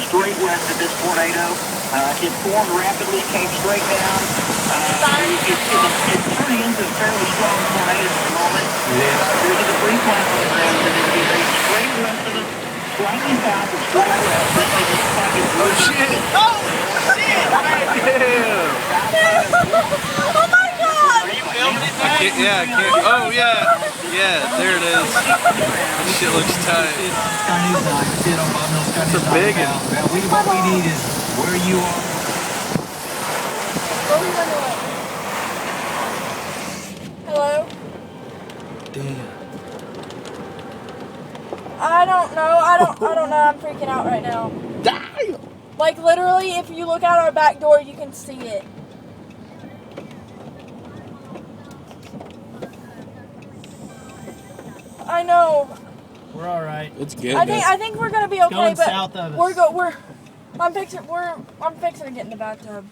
straight west of this tornado. It formed rapidly, came straight down. It's turning into a fairly strong tornado at the moment. There's a debris cloud on the ground, and it's getting straight west of us, slightly south and straight west. It looks like it's Oh shit! Oh, shit! Oh my god! Are you filming it? Yeah, I can't. Oh yeah, yeah, there it is. That shit looks tight. It's a big one. What we need is where you are. Hello? Damn. I don't know. I don't know. I'm freaking out right now. Damn. Like literally, if you look out our back door, you can see it. I know. We're all right. It's good. I think we're gonna be okay, Going but south of us. I'm fixing to get in the bathtub.